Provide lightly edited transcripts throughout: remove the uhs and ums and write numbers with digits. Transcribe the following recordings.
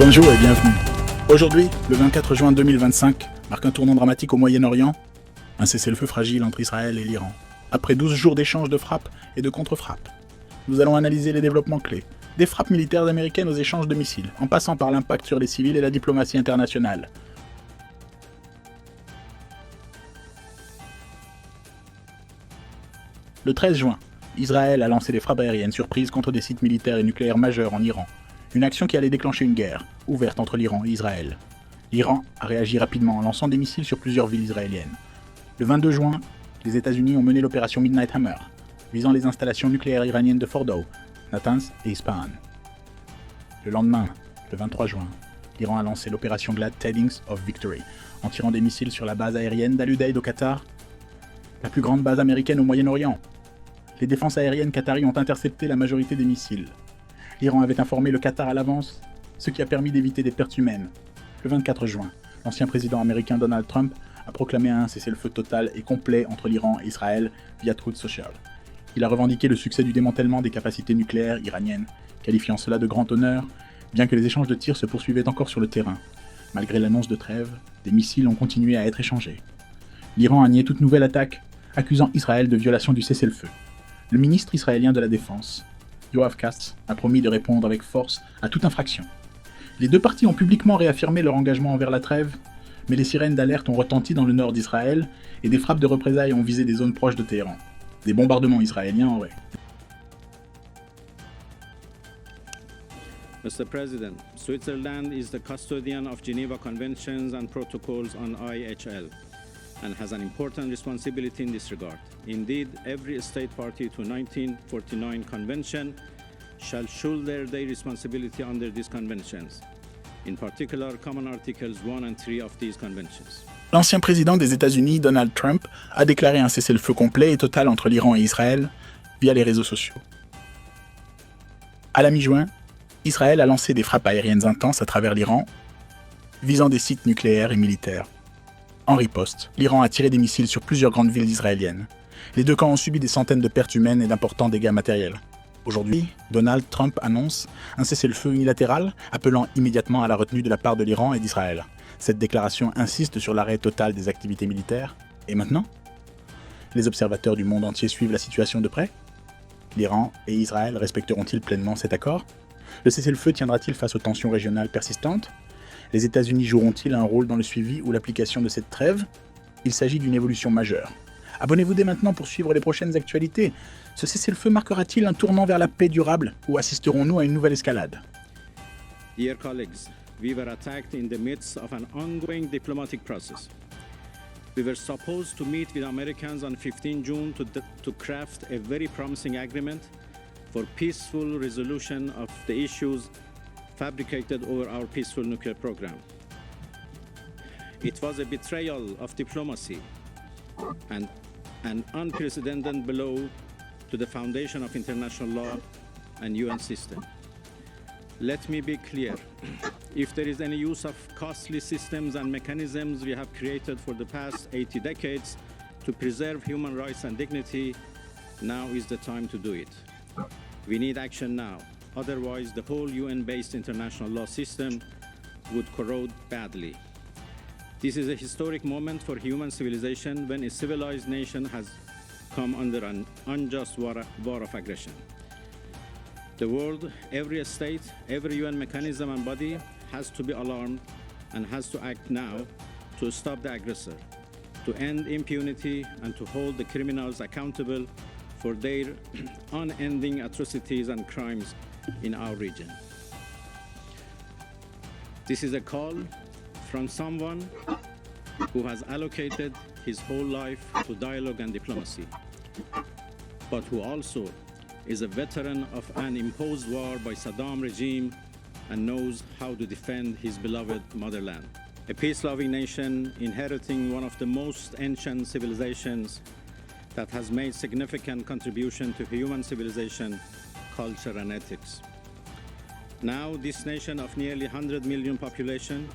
Bonjour et bienvenue. Aujourd'hui, le 24 juin 2025, marque un tournant dramatique au Moyen-Orient. Un cessez-le-feu fragile entre Israël et l'Iran. Après 12 jours d'échanges de frappes et de contre-frappes, nous allons analyser les développements clés. Des frappes militaires américaines aux échanges de missiles, en passant par l'impact sur les civils et la diplomatie internationale. Le 13 juin, Israël a lancé des frappes aériennes surprises contre des sites militaires et nucléaires majeurs en Iran. Une action qui allait déclencher une guerre, ouverte entre l'Iran et Israël. L'Iran a réagi rapidement en lançant des missiles sur plusieurs villes israéliennes. Le 22 juin, les États-Unis ont mené l'opération Midnight Hammer, visant les installations nucléaires iraniennes de Fordow, Natanz et Isfahan. Le lendemain, le 23 juin, l'Iran a lancé l'opération Glad Tidings of Victory, en tirant des missiles sur la base aérienne d'Al-Udeid au Qatar, la plus grande base américaine au Moyen-Orient. Les défenses aériennes qataries ont intercepté la majorité des missiles. L'Iran avait informé le Qatar à l'avance, ce qui a permis d'éviter des pertes humaines. Le 24 juin, l'ancien président américain Donald Trump a proclamé un cessez-le-feu total et complet entre l'Iran et Israël via Truth Social. Il a revendiqué le succès du démantèlement des capacités nucléaires iraniennes, qualifiant cela de grand honneur, bien que les échanges de tirs se poursuivaient encore sur le terrain. Malgré l'annonce de trêve, des missiles ont continué à être échangés. L'Iran a nié toute nouvelle attaque, accusant Israël de violation du cessez-le-feu. Le ministre israélien de la Défense, Yoav Katz, a promis de répondre avec force à toute infraction. Les deux parties ont publiquement réaffirmé leur engagement envers la trêve, mais les sirènes d'alerte ont retenti dans le nord d'Israël et des frappes de représailles ont visé des zones proches de Téhéran. Des bombardements israéliens auraient. Mr. President, Switzerland is the custodian of Geneva Conventions and Protocols on IHL and has an important responsibility in this regard. Indeed, every state party to 1949 Convention shall shoulder their responsibility under these conventions, in particular Common Articles 1 and 3 of these conventions. L'ancien président des États-Unis, Donald Trump, a déclaré un cessez-le-feu complet et total entre l'Iran et Israël via les réseaux sociaux. À la mi-juin, Israël a lancé des frappes aériennes intenses à travers l'Iran, visant des sites nucléaires et militaires. En riposte, l'Iran a tiré des missiles sur plusieurs grandes villes israéliennes. Les deux camps ont subi des centaines de pertes humaines et d'importants dégâts matériels. Aujourd'hui, Donald Trump annonce un cessez-le-feu unilatéral, appelant immédiatement à la retenue de la part de l'Iran et d'Israël. Cette déclaration insiste sur l'arrêt total des activités militaires. Et maintenant ? Les observateurs du monde entier suivent la situation de près ? L'Iran et Israël respecteront-ils pleinement cet accord ? Le cessez-le-feu tiendra-t-il face aux tensions régionales persistantes ? Les États-Unis joueront-ils un rôle dans le suivi ou l'application de cette trêve ? Il s'agit d'une évolution majeure. Abonnez-vous dès maintenant pour suivre les prochaines actualités. Ce cessez-le-feu marquera-t-il un tournant vers la paix durable ou assisterons-nous à une nouvelle escalade ? Dear colleagues, we were attacked in the midst of an ongoing diplomatic process. We were supposed to meet with Americans on 15 June to craft a very promising agreement for peaceful resolution of the issues fabricated over our peaceful nuclear program. It was a betrayal of diplomacy and an unprecedented blow to the foundation of international law and UN system. Let me be clear. If there is any use of costly systems and mechanisms we have created for the past 80 decades to preserve human rights and dignity, now is the time to do it. We need action now. Otherwise, the whole UN-based international law system would corrode badly. This is a historic moment for human civilization when a civilized nation has come under an unjust war of aggression. The world, every state, every UN mechanism and body has to be alarmed and has to act now to stop the aggressor, to end impunity and to hold the criminals accountable for their unending atrocities and crimes in our region. This is a call from someone who has allocated his whole life to dialogue and diplomacy, but who also is a veteran of an imposed war by Saddam regime and knows how to defend his beloved motherland. A peace-loving nation inheriting one of the most ancient civilizations that has made significant contribution to human civilization, culture and ethics. Now, this nation of nearly 100 million population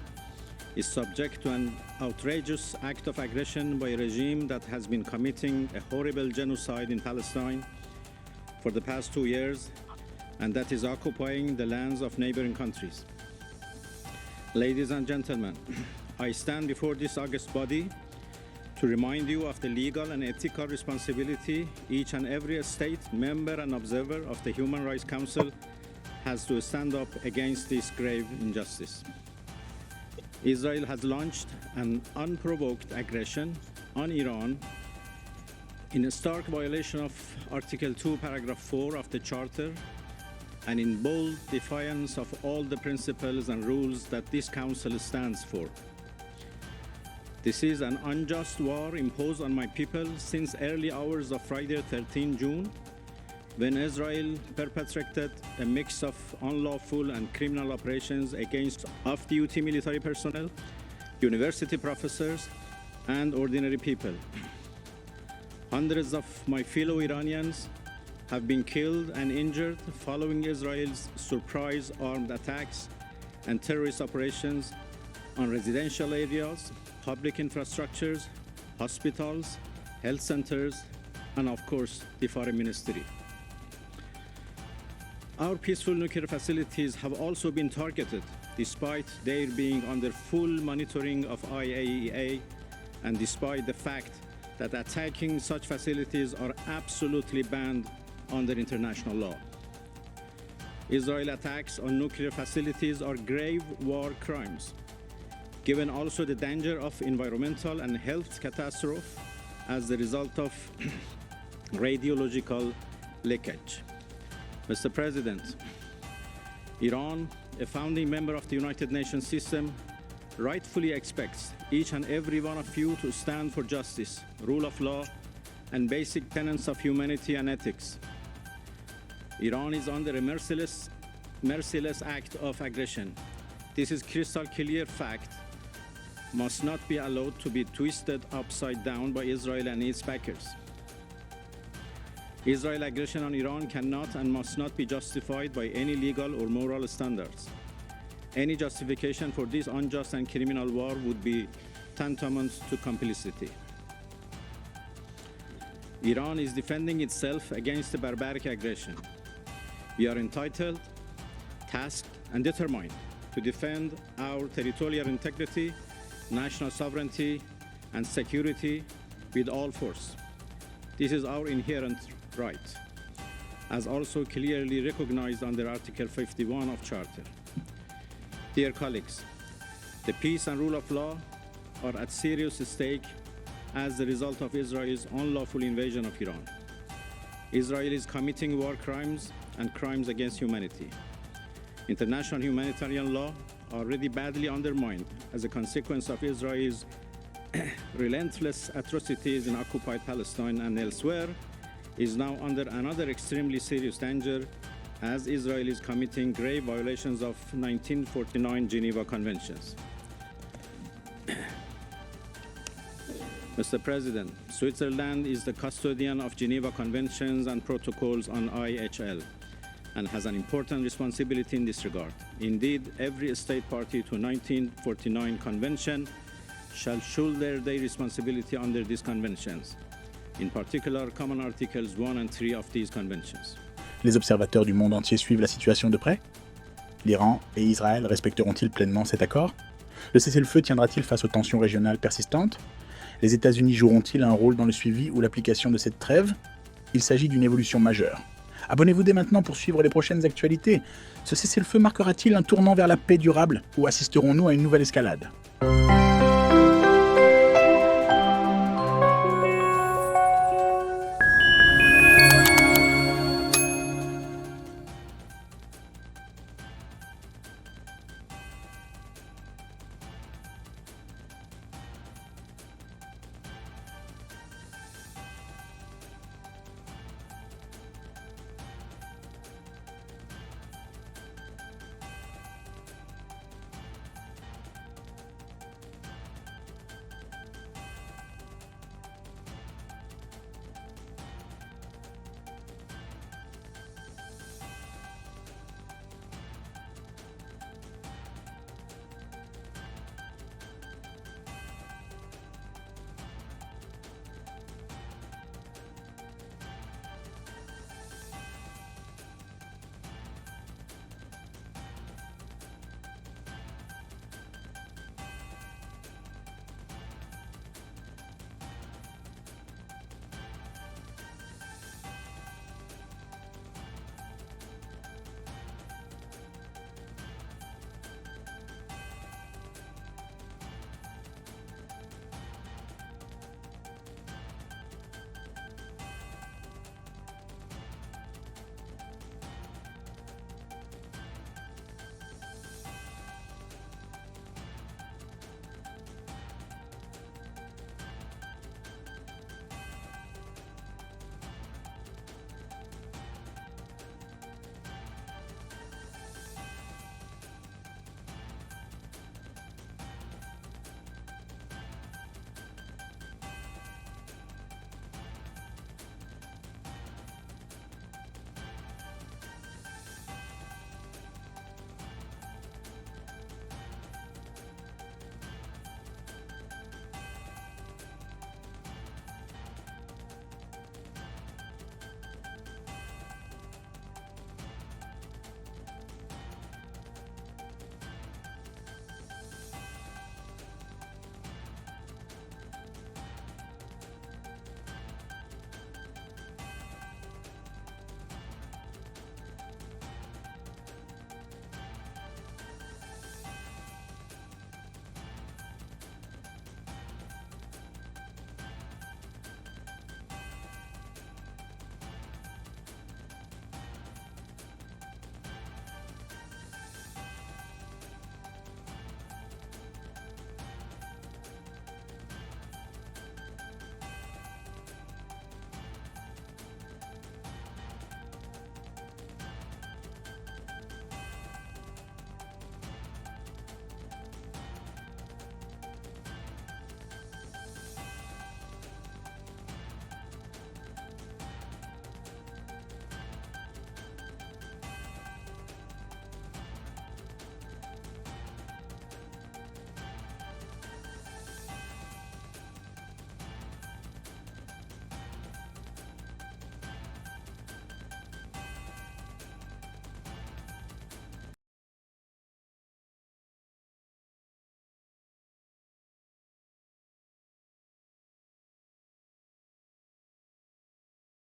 is subject to an outrageous act of aggression by a regime that has been committing a horrible genocide in Palestine for the past 2 years and that is occupying the lands of neighboring countries. Ladies and gentlemen, I stand before this august body to remind you of the legal and ethical responsibility each and every state member and observer of the Human Rights Council has to stand up against this grave injustice. Israel has launched an unprovoked aggression on Iran in a stark violation of Article 2, Paragraph 4 of the Charter, and in bold defiance of all the principles and rules that this Council stands for. This is an unjust war imposed on my people since early hours of Friday, 13 June, when Israel perpetrated a mix of unlawful and criminal operations against off-duty military personnel, university professors, and ordinary people. Hundreds of my fellow Iranians have been killed and injured following Israel's surprise armed attacks and terrorist operations on residential areas, public infrastructures, hospitals, health centers, and of course, the Foreign Ministry. Our peaceful nuclear facilities have also been targeted, despite their being under full monitoring of IAEA, and despite the fact that attacking such facilities are absolutely banned under international law. Israel attacks on nuclear facilities are grave war crimes, given also the danger of environmental and health catastrophe as the result of radiological leakage. Mr. President, Iran, a founding member of the United Nations system, rightfully expects each and every one of you to stand for justice, rule of law, and basic tenets of humanity and ethics. Iran is under a merciless act of aggression. This is crystal clear fact, must not be allowed to be twisted upside down by Israel and its backers. Israel's aggression on Iran cannot and must not be justified by any legal or moral standards. Any justification for this unjust and criminal war would be tantamount to complicity. Iran is defending itself against the barbaric aggression. We are entitled, tasked, and determined to defend our territorial integrity, national sovereignty, and security with all force. This is our inherent right, as also clearly recognized under Article 51 of Charter. Dear colleagues, the peace and rule of law are at serious stake as a result of Israel's unlawful invasion of Iran. Israel is committing war crimes and crimes against humanity. International humanitarian law, already badly undermined as a consequence of Israel's relentless atrocities in occupied Palestine and elsewhere, is now under another extremely serious danger as Israel is committing grave violations of 1949 Geneva Conventions. Mr. President, Switzerland is the custodian of Geneva Conventions and protocols on IHL and has an important responsibility in this regard. Indeed, every state party to 1949 Convention shall shoulder their responsibility under these conventions, in particular Common Articles 1 and 3 of these conventions. Les observateurs du monde entier suivent la situation de près? L'Iran et Israël respecteront-ils pleinement cet accord? Le cessez-le-feu tiendra-t-il face aux tensions régionales persistantes? Les États-Unis joueront-ils un rôle dans le suivi ou l'application de cette trêve? Il s'agit d'une évolution majeure. Abonnez-vous dès maintenant pour suivre les prochaines actualités. Ce cessez-le-feu marquera-t-il un tournant vers la paix durable ou assisterons-nous à une nouvelle escalade?